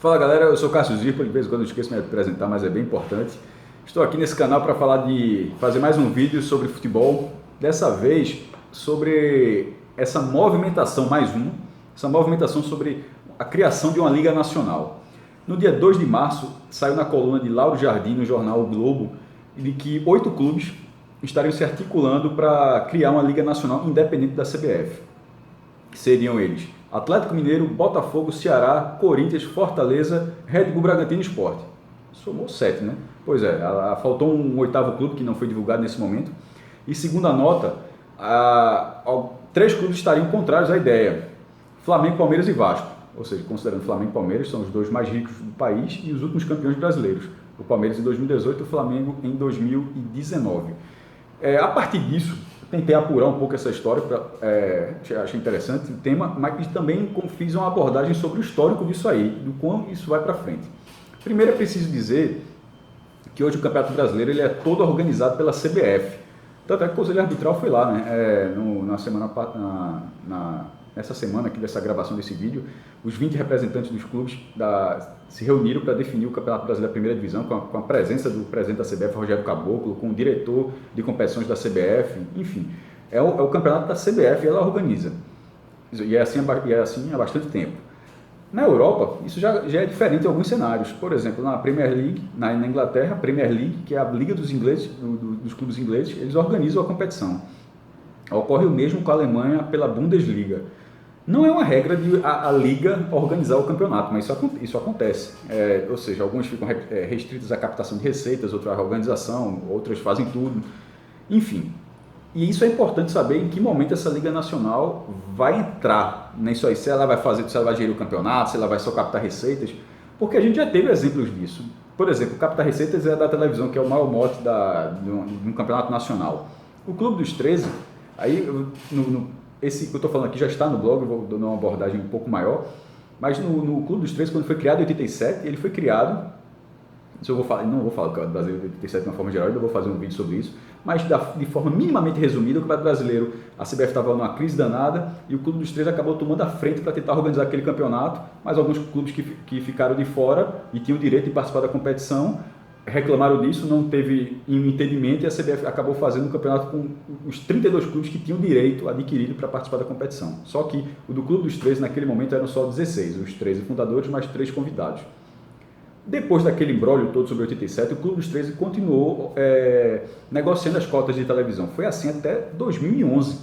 Fala galera, eu sou Cássio Zirpoli, de vez em quando eu esqueço de me apresentar, mas é bem importante. Estou aqui nesse canal para fazer mais um vídeo sobre futebol, dessa vez sobre essa movimentação, essa movimentação sobre a criação de uma Liga Nacional. No dia 2 de março, saiu na coluna de Lauro Jardim, no jornal O Globo, de que 8 clubes estariam se articulando para criar uma Liga Nacional independente da CBF. Seriam eles Atlético Mineiro, Botafogo, Ceará, Corinthians, Fortaleza, Red Bull Bragantino e Sport. Somou 7, né? Pois é, faltou um oitavo clube que não foi divulgado nesse momento. E segundo a nota, 3 clubes estariam contrários à ideia. Flamengo, Palmeiras e Vasco. Ou seja, considerando Flamengo e Palmeiras, são os dois mais ricos do país e os últimos campeões brasileiros. O Palmeiras em 2018 e o Flamengo em 2019. A partir disso, tentei apurar um pouco essa história, achei interessante o tema, mas também fiz uma abordagem sobre o histórico disso aí, do quão isso vai para frente. Primeiro é preciso dizer que hoje o Campeonato Brasileiro ele é todo organizado pela CBF. Tanto é que o Conselho Arbitral foi lá, né? Nessa semana aqui dessa gravação desse vídeo, os 20 representantes dos clubes se reuniram para definir o Campeonato Brasileiro da Primeira Divisão, com a presença do presidente da CBF, Rogério Caboclo, com o diretor de competições da CBF, enfim. É o campeonato da CBF e ela organiza. E é assim há bastante tempo. Na Europa, isso já é diferente em alguns cenários. Por exemplo, na Premier League, na Inglaterra, a Premier League, que é a liga dos ingleses, dos clubes ingleses, eles organizam a competição. Ocorre o mesmo com a Alemanha pela Bundesliga. Não é uma regra de a liga organizar o campeonato, mas isso acontece. Ou seja, alguns ficam restritos à captação de receitas, outras à organização, outras fazem tudo. Enfim, e isso é importante saber em que momento essa Liga Nacional vai entrar nisso aí. Se ela vai gerir o campeonato, se ela vai só captar receitas, porque a gente já teve exemplos disso. Por exemplo, captar receitas é da televisão, que é o maior mote de um campeonato nacional. O Clube dos 13, aí esse que eu estou falando aqui já está no blog, eu vou dar uma abordagem um pouco maior, mas no Clube dos 13, quando foi criado em 87, ele foi criado, não vou falar do Campeonato Brasileiro de 87 de uma forma geral, ainda vou fazer um vídeo sobre isso, mas de forma minimamente resumida, o Campeonato Brasileiro, a CBF estava numa crise danada e o Clube dos 13 acabou tomando a frente para tentar organizar aquele campeonato, mas alguns clubes que ficaram de fora e tinham o direito de participar da competição, reclamaram disso, não teve um entendimento e a CBF acabou fazendo um campeonato com os 32 clubes que tinham direito adquirido para participar da competição. Só que o do Clube dos 13 naquele momento eram só 16, os 13 fundadores mais 3 convidados. Depois daquele imbróglio todo sobre 87, o Clube dos 13 continuou negociando as cotas de televisão. Foi assim até 2011,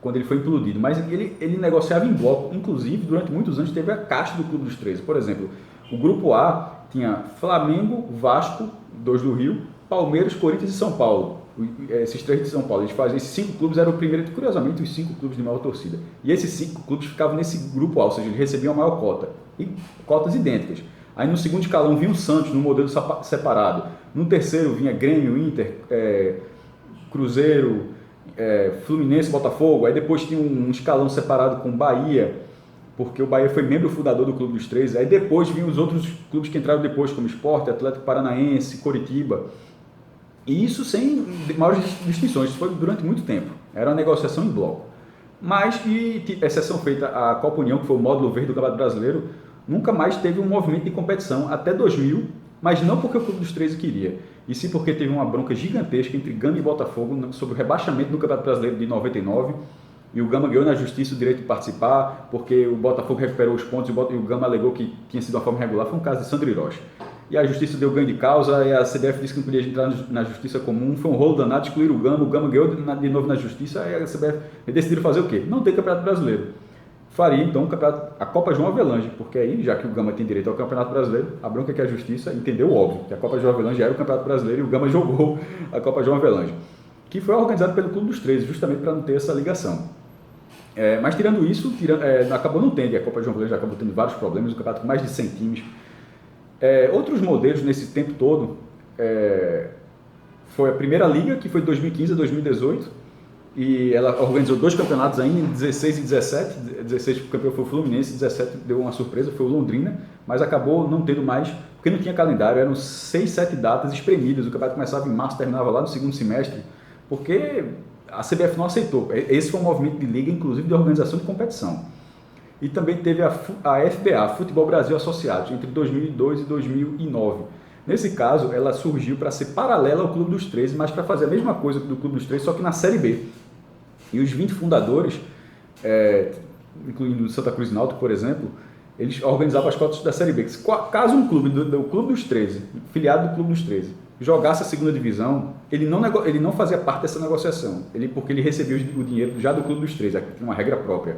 quando ele foi implodido. Mas ele negociava em bloco. Inclusive, durante muitos anos, teve a caixa do Clube dos 13. Por exemplo, o Grupo A tinha Flamengo, Vasco, 2 do Rio, Palmeiras, Corinthians e São Paulo. Esses 3 de São Paulo. Esses 5 clubes eram o primeiro, curiosamente, os 5 clubes de maior torcida. E esses 5 clubes ficavam nesse Grupo A, ou seja, eles recebiam a maior cota. E cotas idênticas. Aí no segundo escalão vinha o Santos, no modelo separado. No terceiro vinha Grêmio, Inter, Cruzeiro, Fluminense, Botafogo. Aí depois tinha um escalão separado com Bahia, porque o Bahia foi membro fundador do Clube dos 13. Aí depois vinham os outros clubes que entraram depois, como Sport, Atlético Paranaense, Coritiba. E isso sem maiores distinções. Isso foi durante muito tempo. Era uma negociação em bloco. Mas, exceção feita à Copa União, que foi o módulo verde do Campeonato Brasileiro, nunca mais teve um movimento de competição até 2000, mas não porque o Clube dos 13 queria, e sim porque teve uma bronca gigantesca entre Gama e Botafogo sobre o rebaixamento do Campeonato Brasileiro de 99, e o Gama ganhou na justiça o direito de participar, porque o Botafogo recuperou os pontos e o Gama alegou que tinha sido uma forma irregular. Foi um caso de Sandro Hiroshi. E a justiça deu ganho de causa, e a CBF disse que não podia entrar na justiça comum, foi um rolo danado, excluíram o Gama ganhou de novo na justiça, e a CBF decidiram fazer o quê? Não ter Campeonato Brasileiro. Faria então a Copa João Avelange, porque aí, já que o Gama tem direito ao Campeonato Brasileiro, a bronca é que a Justiça entendeu óbvio, que a Copa João Avelange era o Campeonato Brasileiro e o Gama jogou a Copa João Avelange, que foi organizado pelo Clube dos 13, justamente para não ter essa ligação. Mas tirando isso, acabou não tendo, e a Copa João Avelange acabou tendo vários problemas, o campeonato com mais de 100 times. Outros modelos nesse tempo todo, foi a primeira liga, que foi de 2015 a 2018, e ela organizou 2 campeonatos ainda, em 16 e 17. 16 o campeão foi o Fluminense, 17 deu uma surpresa, foi o Londrina, mas acabou não tendo mais, porque não tinha calendário, eram 6, 7 datas espremidas, o campeonato começava em março, terminava lá no segundo semestre, porque a CBF não aceitou. Esse foi um movimento de liga, inclusive de organização de competição. e também teve a FBA, Futebol Brasil Associados, entre 2002 e 2009. Nesse caso, ela surgiu para ser paralela ao Clube dos 13, mas para fazer a mesma coisa do Clube dos 13, só que na Série B. E os 20 fundadores, incluindo Santa Cruz e Náutico, por exemplo, eles organizavam as cotas da Série B. Caso um clube do Clube dos 13, filiado do Clube dos 13, jogasse a segunda divisão, ele não fazia parte dessa negociação, porque ele recebia o dinheiro já do Clube dos 13, aqui tem uma regra própria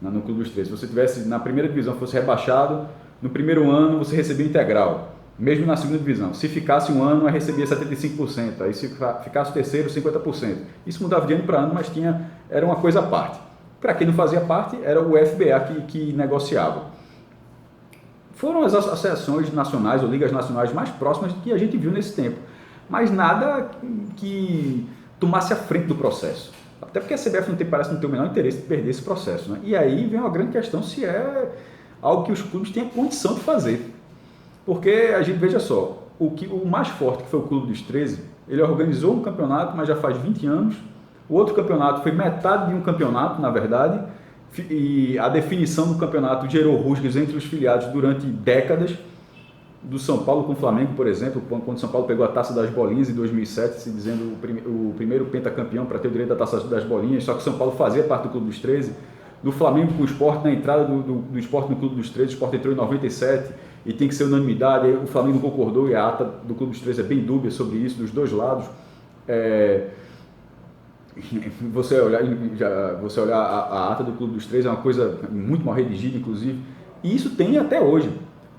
no Clube dos 13. Se você tivesse na primeira divisão, fosse rebaixado, no primeiro ano você recebia integral. Mesmo na segunda divisão, se ficasse um ano, recebia 75%, aí se ficasse o terceiro, 50%. Isso mudava de ano para ano, mas era uma coisa à parte. Para quem não fazia parte, era o FBA que negociava. Foram as associações nacionais ou ligas nacionais mais próximas que a gente viu nesse tempo, mas nada que tomasse a frente do processo. Até porque a CBF parece não ter o menor interesse de perder esse processo, né? E aí vem uma grande questão se é algo que os clubes têm a condição de fazer. Porque a gente, veja só, o mais forte, que foi o Clube dos 13, ele organizou um campeonato, mas já faz 20 anos. O outro campeonato foi metade de um campeonato, na verdade, e a definição do campeonato gerou rusgas entre os filiados durante décadas. Do São Paulo com o Flamengo, por exemplo, quando o São Paulo pegou a Taça das Bolinhas em 2007, se dizendo o primeiro pentacampeão para ter o direito à Taça das Bolinhas, só que o São Paulo fazia parte do Clube dos 13. Do Flamengo com o Sport, na entrada do Sport no Clube dos 13, o Sport entrou em 97, e tem que ser unanimidade, o Flamengo concordou e a ata do Clube dos 13 é bem dúbia sobre isso, dos dois lados. Você olhar a ata do Clube dos 13 é uma coisa muito mal redigida, inclusive, e isso tem até hoje.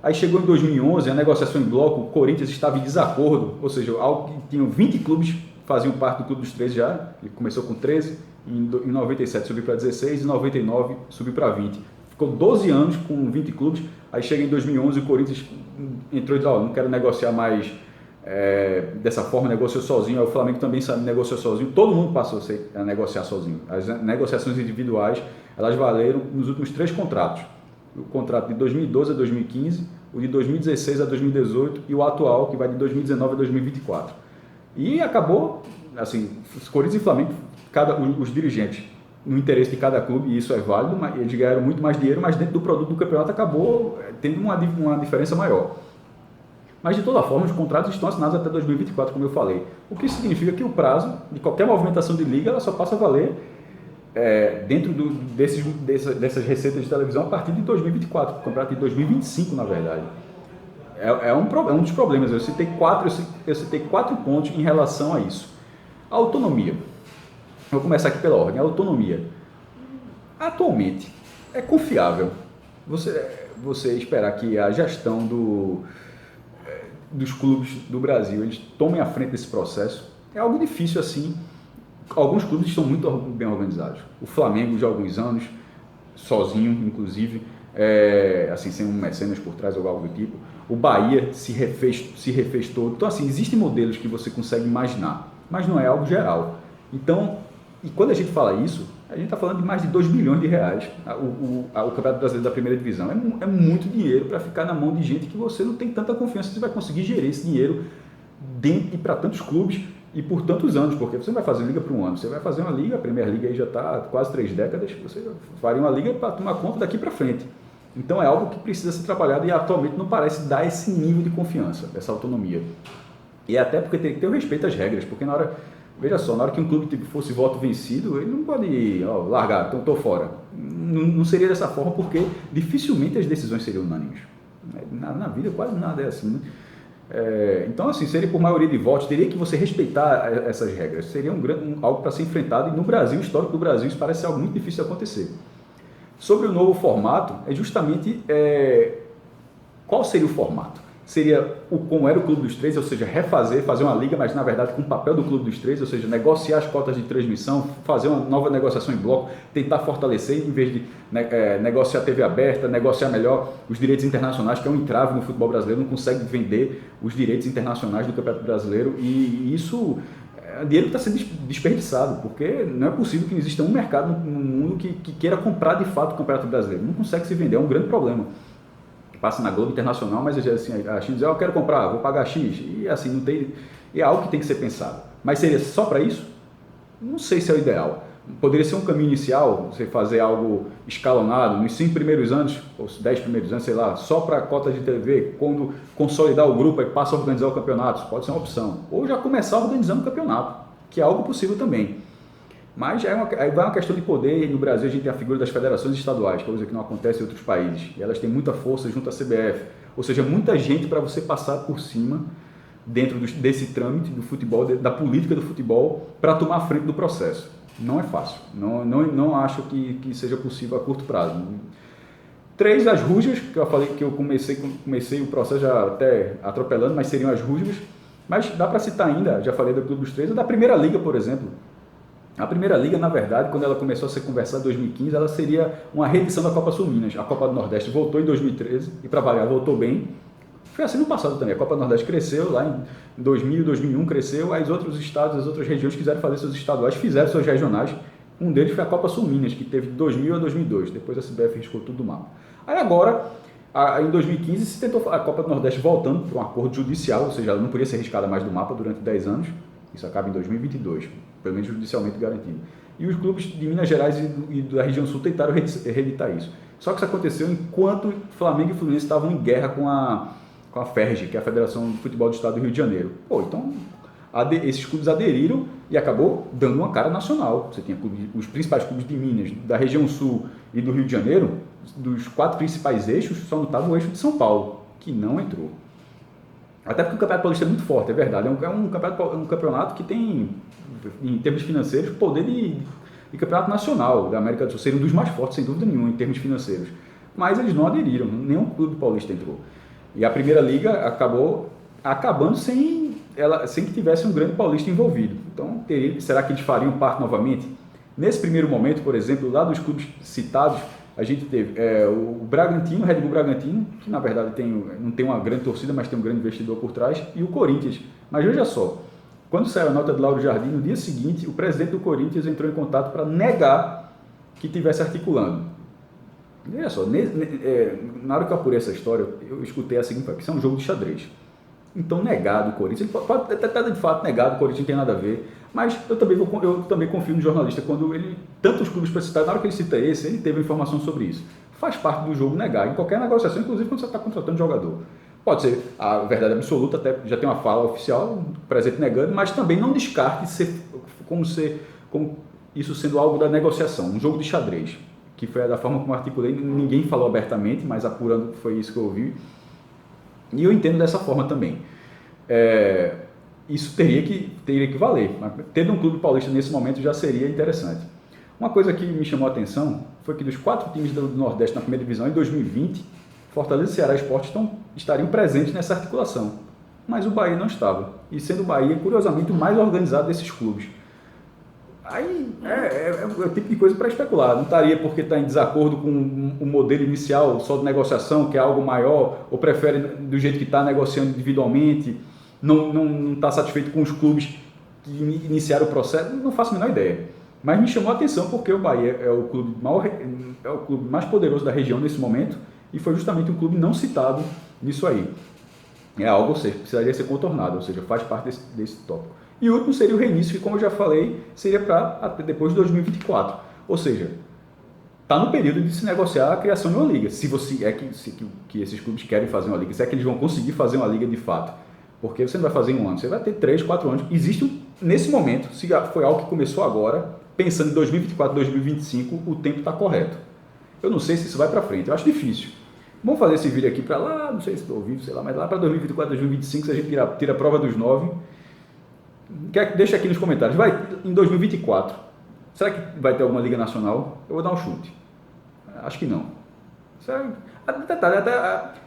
Aí chegou em 2011, a negociação em bloco, o Corinthians estava em desacordo, ou seja, algo que tinham 20 clubes que faziam parte do Clube dos 13 já, ele começou com 13, em 97 subiu para 16, em 99 subiu para 20. Ficou 12 anos com 20 clubes, aí chega em 2011 o Corinthians entrou e disse, não quero negociar mais dessa forma, negociou sozinho, aí o Flamengo também negociou sozinho, todo mundo passou a negociar sozinho. As negociações individuais, elas valeram nos últimos 3 contratos. O contrato de 2012 a 2015, o de 2016 a 2018 e o atual, que vai de 2019 a 2024. E acabou, assim, Corinthians e Flamengo, os dirigentes, no interesse de cada clube, e isso é válido, eles ganharam muito mais dinheiro, mas dentro do produto do campeonato acabou tendo uma diferença maior. Mas de toda forma, os contratos estão assinados até 2024, como eu falei. O que significa que o prazo de qualquer movimentação de liga ela só passa a valer dentro dessas receitas de televisão a partir de 2024, o campeonato de 2025, na verdade. É um dos problemas. Eu citei 4 pontos em relação a isso. A autonomia. Vou começar aqui pela ordem. A autonomia. Atualmente, é confiável você esperar que a gestão dos clubes do Brasil eles tomem a frente desse processo? É algo difícil assim. Alguns clubes estão muito bem organizados. O Flamengo já há alguns anos, sozinho, inclusive, assim, sem um mecenas por trás ou algo do tipo. O Bahia se refez todo. Então, assim, existem modelos que você consegue imaginar, mas não é algo geral. Então, e quando a gente fala isso, a gente está falando de mais de 2 bilhões de reais. O Campeonato Brasileiro da Primeira Divisão é muito dinheiro para ficar na mão de gente que você não tem tanta confiança que você vai conseguir gerir esse dinheiro dentro e para tantos clubes e por tantos anos, porque você não vai fazer liga para um ano, você vai fazer uma liga, a Premier League aí já está quase 3 décadas, você faria uma liga para tomar conta daqui para frente. Então é algo que precisa ser trabalhado e atualmente não parece dar esse nível de confiança, essa autonomia. E até porque tem que ter o respeito às regras, porque na hora que um clube fosse voto vencido, ele não pode largar, então estou fora. Não seria dessa forma, porque dificilmente as decisões seriam unânimes. Na vida quase nada é assim, né? Então, assim, seria por maioria de votos, teria que você respeitar essas regras, seria algo para ser enfrentado, e no Brasil, o histórico do Brasil, isso parece ser algo muito difícil de acontecer. Sobre o novo formato, é justamente qual seria o formato? Seria como era o Clube dos 13, ou seja, fazer uma liga, mas na verdade com o papel do Clube dos 13, ou seja, negociar as cotas de transmissão, fazer uma nova negociação em bloco, tentar fortalecer, em vez de negociar TV aberta, negociar melhor os direitos internacionais, que é um entrave no futebol brasileiro, não consegue vender os direitos internacionais do Campeonato Brasileiro, e isso é dinheiro que está sendo desperdiçado, porque não é possível que exista um mercado no mundo que queira comprar de fato o Campeonato Brasileiro, não consegue se vender, é um grande problema. Passa na Globo Internacional, mas assim, a China diz, eu quero comprar, vou pagar X, e assim, é algo que tem que ser pensado. Mas seria só para isso? Não sei se é o ideal, Poderia ser um caminho inicial, você fazer algo escalonado, nos 5 primeiros anos, ou 10 primeiros anos, sei lá, só para a cota de TV, quando consolidar o grupo e passa a organizar o campeonato, isso pode ser uma opção. Ou já começar organizando o campeonato, que é algo possível também. Mas aí vai uma questão de poder, e no Brasil a gente tem a figura das federações estaduais, coisa que não acontece em outros países, e elas têm muita força junto à CBF, ou seja, muita gente para você passar por cima dentro desse trâmite do futebol, da política do futebol, para tomar a frente do processo. Não é fácil, não acho que seja possível a curto prazo. 3, as rusgas, que eu falei que eu comecei o processo já até atropelando, mas seriam as rusgas, mas dá para citar ainda, já falei do Clube dos 3, da Primeira Liga, por exemplo. A Primeira Liga, na verdade, quando ela começou a ser conversada em 2015, ela seria uma reedição da Copa Sul Minas. A Copa do Nordeste voltou em 2013 e, para variar, voltou bem. Foi assim no passado também. A Copa do Nordeste cresceu, lá em 2000, 2001 cresceu, aí os outros estados, as outras regiões quiseram fazer seus estaduais, fizeram seus regionais. Um deles foi a Copa Sul Minas, que teve de 2000 a 2002. Depois a CBF riscou tudo do mapa. Aí agora, em 2015, se tentou a Copa do Nordeste voltando para um acordo judicial, ou seja, ela não podia ser riscada mais do mapa durante 10 anos. Isso acaba em 2022, pelo menos judicialmente garantido. E os clubes de Minas Gerais e da região sul tentaram reeditar isso. Só que isso aconteceu enquanto Flamengo e Fluminense estavam em guerra com a FERJ, que é a Federação de Futebol do Estado do Rio de Janeiro. Então, esses clubes aderiram e acabou dando uma cara nacional. Você tinha os principais clubes de Minas, da região sul e do Rio de Janeiro, dos 4 principais eixos, só não estava o eixo de São Paulo, que não entrou. Até porque o Campeonato Paulista é muito forte, é verdade. É um campeonato que tem, em termos financeiros, poder de campeonato nacional da América do Sul. Seria um dos mais fortes, sem dúvida nenhuma, em termos financeiros. Mas eles não aderiram, nenhum clube paulista entrou. E a Primeira Liga acabou acabando sem que tivesse um grande paulista envolvido. Então, será que eles fariam parte novamente? Nesse primeiro momento, por exemplo, lá dos clubes citados, a gente teve o Bragantino, o Red Bull Bragantino, que na verdade não tem uma grande torcida, mas tem um grande investidor por trás, e o Corinthians. Mas veja só, quando saiu a nota de Lauro Jardim, no dia seguinte, o presidente do Corinthians entrou em contato para negar que estivesse articulando. Veja só, na hora que eu apurei essa história, eu escutei a seguinte coisa: isso é um jogo de xadrez. Então, negado o Corinthians, ele pode até de fato negado, o Corinthians não tem nada a ver, mas eu também confio no jornalista, quando ele, tantos clubes para citar, na hora que ele cita esse, ele teve informação sobre isso. Faz parte do jogo negar, em qualquer negociação, inclusive quando você está contratando jogador. Pode ser a verdade absoluta, até já tem uma fala oficial, o presidente negando, mas também não descarte como isso sendo algo da negociação, um jogo de xadrez, que foi da forma como eu articulei, ninguém falou abertamente, mas apurando foi isso que eu ouvi. E eu entendo dessa forma também. Isso teria que valer. Mas ter um clube paulista nesse momento já seria interessante. Uma coisa que me chamou a atenção foi que dos 4 times do Nordeste na primeira divisão, em 2020, Fortaleza, Ceará e Sport estariam presentes nessa articulação. Mas o Bahia não estava. E sendo o Bahia, curiosamente, o mais organizado desses clubes. Aí é o tipo de coisa para especular. Não estaria porque está em desacordo com o modelo inicial só de negociação, que é algo maior, ou prefere do jeito que está negociando individualmente, não está satisfeito com os clubes que iniciaram o processo. Não faço a menor ideia. Mas me chamou a atenção porque o Bahia é o clube mais poderoso da região nesse momento e foi justamente um clube não citado nisso aí. É algo, ou seja, precisaria ser contornado, ou seja, faz parte desse tópico. E o último seria o reinício, que, como eu já falei, seria para até depois de 2024. Ou seja, está no período de se negociar a criação de uma liga. Se que esses clubes querem fazer uma liga, se é que eles vão conseguir fazer uma liga de fato. Porque você não vai fazer em um ano, você vai ter 3, 4 anos. Nesse momento, se foi algo que começou agora, pensando em 2024, 2025, o tempo está correto. Eu não sei se isso vai para frente, eu acho difícil. Vamos fazer esse vídeo aqui para lá, não sei se estou ouvindo, sei lá, mas lá para 2024, 2025, se a gente tira a prova dos 9... Deixa aqui nos comentários. Em 2024, será que vai ter alguma Liga Nacional? Eu vou dar um chute. Acho que não.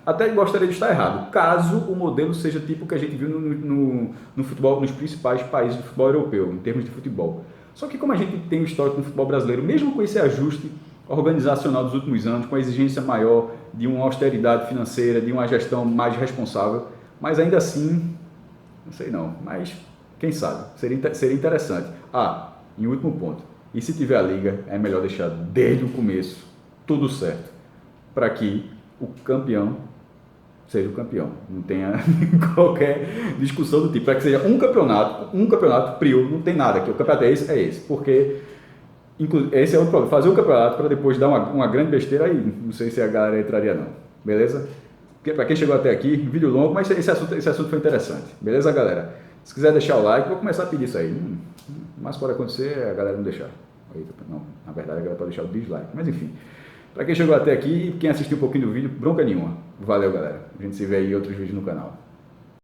Até gostaria de estar errado, caso o modelo seja tipo o que a gente viu no futebol, nos principais países do futebol europeu, em termos de futebol. Só que como a gente tem um histórico no futebol brasileiro, mesmo com esse ajuste organizacional dos últimos anos, com a exigência maior de uma austeridade financeira, de uma gestão mais responsável, mas ainda assim, não sei não, mas... quem sabe? Seria interessante. E último ponto. E se tiver a liga, é melhor deixar desde o começo tudo certo. Para que o campeão seja o campeão. Não tenha qualquer discussão do tipo. Para que seja um campeonato, prio, não tem nada aqui. O campeonato é esse. Porque Esse é outro problema. Fazer o campeonato para depois dar uma grande besteira aí, não sei se a galera entraria não. Beleza? Para quem chegou até aqui, vídeo longo, mas esse assunto foi interessante. Beleza, galera? Se quiser deixar o like, vou começar a pedir isso aí. Mas pode acontecer a galera não deixar. Não, na verdade a galera pode deixar o dislike. Mas enfim. Para quem chegou até aqui e quem assistiu um pouquinho do vídeo, bronca nenhuma. Valeu, galera. A gente se vê aí em outros vídeos no canal.